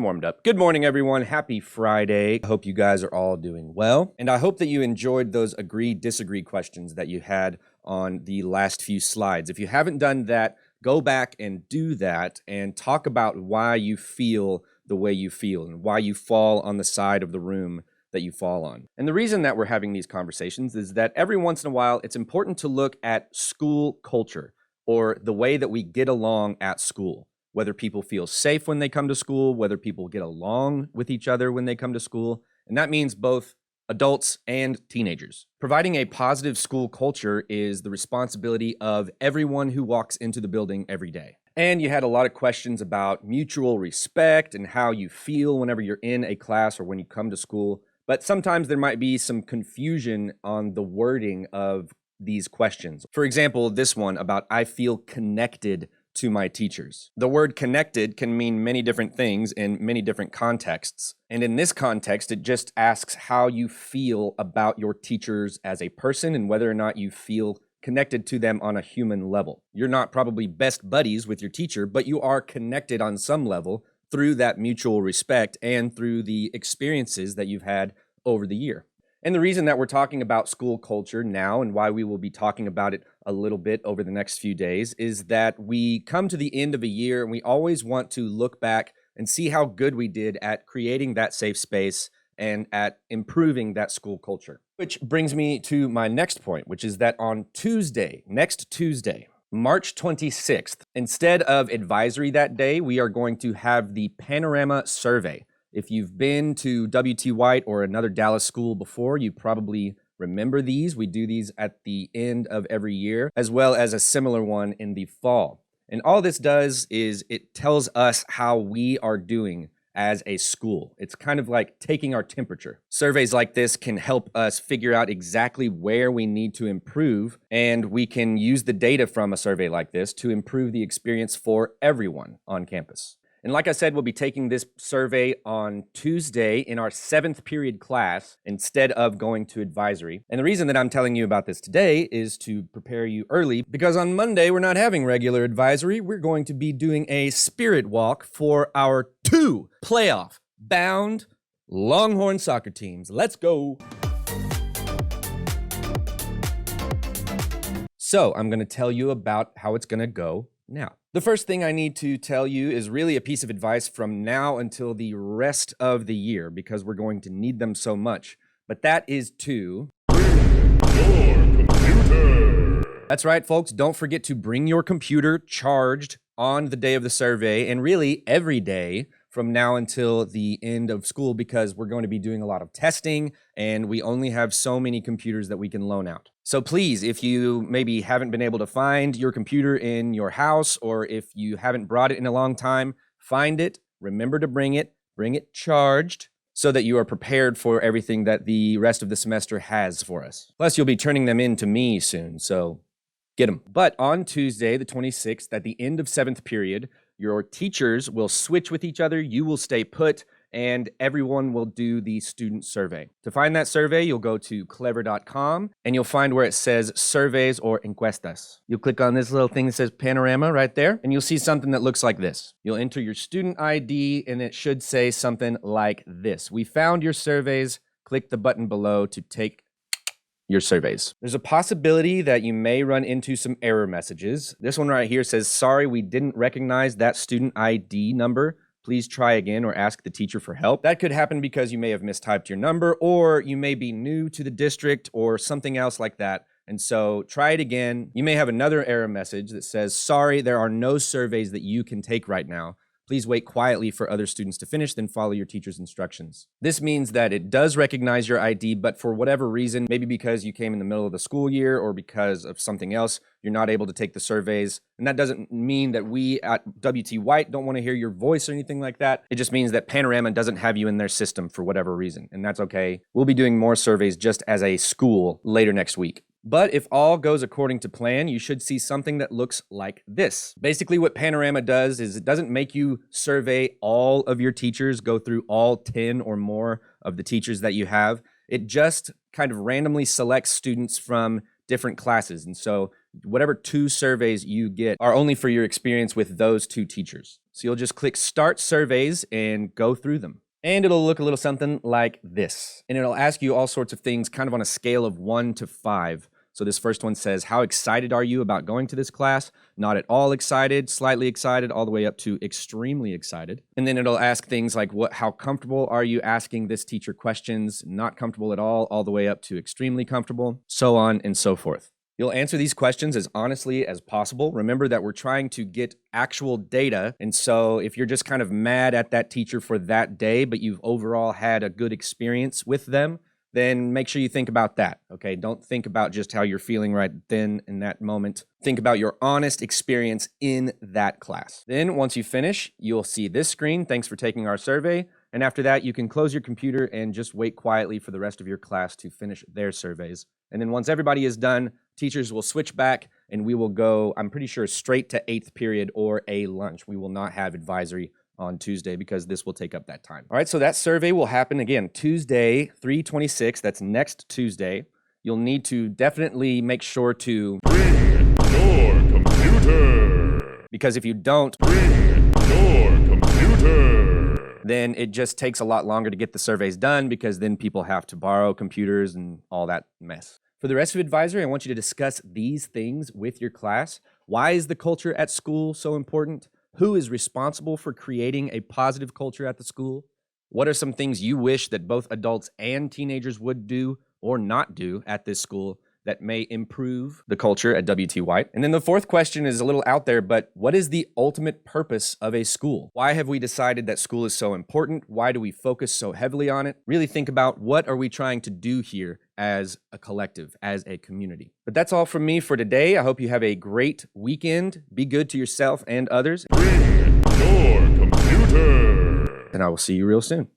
warmed up. Good morning, everyone. Happy Friday. I hope you guys are all doing well. And I hope that you enjoyed those agree-disagree questions that you had on the last few slides. If you haven't done that, go back and do that and talk about why you feel the way you feel and why you fall on the side of the room that you fall on. And the reason that we're having these conversations is that every once in a while, it's important to look at school culture or the way that we get along at school. Whether people feel safe when they come to school, whether people get along with each other when they come to school. And that means both adults and teenagers. Providing a positive school culture is the responsibility of everyone who walks into the building every day. And you had a lot of questions about mutual respect and how you feel whenever you're in a class or when you come to school. But sometimes there might be some confusion on the wording of these questions. For example, this one about I feel connected to my teachers. The word connected can mean many different things in many different contexts. And in this context, it just asks how you feel about your teachers as a person and whether or not you feel connected to them on a human level. You're not probably best buddies with your teacher, but you are connected on some level through that mutual respect and through the experiences that you've had over the year. And the reason that we're talking about school culture now and why we will be talking about it a little bit over the next few days is that we come to the end of a year and we always want to look back and see how good we did at creating that safe space and at improving that school culture. Which brings me to my next point, which is that on next Tuesday, March 26th, instead of advisory that day, we are going to have the Panorama survey. If you've been to W.T. White or another Dallas school before, you probably remember these. We do these at the end of every year, as well as a similar one in the fall. And all this does is it tells us how we are doing as a school. It's kind of like taking our temperature. Surveys like this can help us figure out exactly where we need to improve, and we can use the data from a survey like this to improve the experience for everyone on campus. And like I said, we'll be taking this survey on Tuesday in our 7th period class instead of going to advisory. And the reason that I'm telling you about this today is to prepare you early because on Monday, we're not having regular advisory. We're going to be doing a spirit walk for our 2 playoff bound Longhorn soccer teams. Let's go. So I'm going to tell you about how it's going to go now. The first thing I need to tell you is really a piece of advice from now until the rest of the year because we're going to need them so much. But that is to bring your computer. That's right, folks. Don't forget to bring your computer charged on the day of the survey and really every day from now until the end of school because we're going to be doing a lot of testing and we only have so many computers that we can loan out. So please, if you maybe haven't been able to find your computer in your house or if you haven't brought it in a long time, find it, remember to bring it charged so that you are prepared for everything that the rest of the semester has for us. Plus, you'll be turning them in to me soon, so get them. But on Tuesday, the 26th, at the end of 7th period, your teachers will switch with each other, you will stay put, and everyone will do the student survey. To find that survey, you'll go to clever.com, and you'll find where it says surveys or encuestas. You'll click on this little thing that says Panorama right there, and you'll see something that looks like this. You'll enter your student ID, and it should say something like this. We found your surveys. Click the button below to take your surveys. There's a possibility that you may run into some error messages. This one right here says, sorry, we didn't recognize that student ID number. Please try again or ask the teacher for help. That could happen because you may have mistyped your number or you may be new to the district or something else like that. And so try it again. You may have another error message that says, sorry, there are no surveys that you can take right now. Please wait quietly for other students to finish, then follow your teacher's instructions. This means that it does recognize your ID, but for whatever reason, maybe because you came in the middle of the school year or because of something else, you're not able to take the surveys. And that doesn't mean that we at W.T. White don't want to hear your voice or anything like that. It just means that Panorama doesn't have you in their system for whatever reason, and that's okay. We'll be doing more surveys just as a school later next week. But if all goes according to plan, you should see something that looks like this. Basically, what Panorama does is it doesn't make you survey all of your teachers, go through all 10 or more of the teachers that you have. It just kind of randomly selects students from different classes. And so whatever 2 surveys you get are only for your experience with those 2 teachers. So you'll just click Start Surveys and go through them. And it'll look a little something like this. And it'll ask you all sorts of things kind of on a scale of 1 to 5. So this first one says, how excited are you about going to this class? Not at all excited, slightly excited, all the way up to extremely excited. And then it'll ask things like, how comfortable are you asking this teacher questions? Not comfortable at all the way up to extremely comfortable, so on and so forth. You'll answer these questions as honestly as possible. Remember that we're trying to get actual data. And so if you're just kind of mad at that teacher for that day, but you've overall had a good experience with them, then make sure you think about that, okay? Don't think about just how you're feeling right then in that moment. Think about your honest experience in that class. Then once you finish, you'll see this screen. Thanks for taking our survey. And after that, you can close your computer and just wait quietly for the rest of your class to finish their surveys. And then once everybody is done, teachers will switch back and we will go, I'm pretty sure, straight to 8th period or a lunch. We will not have advisory on Tuesday because this will take up that time. All right, so that survey will happen again Tuesday, 3/26. That's next Tuesday. You'll need to definitely make sure to bring your computer. Because if you don't, bring your computer. Then it just takes a lot longer to get the surveys done because then people have to borrow computers and all that mess. For the rest of advisory, I want you to discuss these things with your class. Why is the culture at school so important? Who is responsible for creating a positive culture at the school? What are some things you wish that both adults and teenagers would do or not do at this school that may improve the culture at WT White? And then the fourth question is a little out there, but what is the ultimate purpose of a school? Why have we decided that school is so important? Why do we focus so heavily on it? Really think about what are we trying to do here as a collective, as a community. But that's all from me for today. I hope you have a great weekend. Be good to yourself and others. Bring your computer. And I will see you real soon.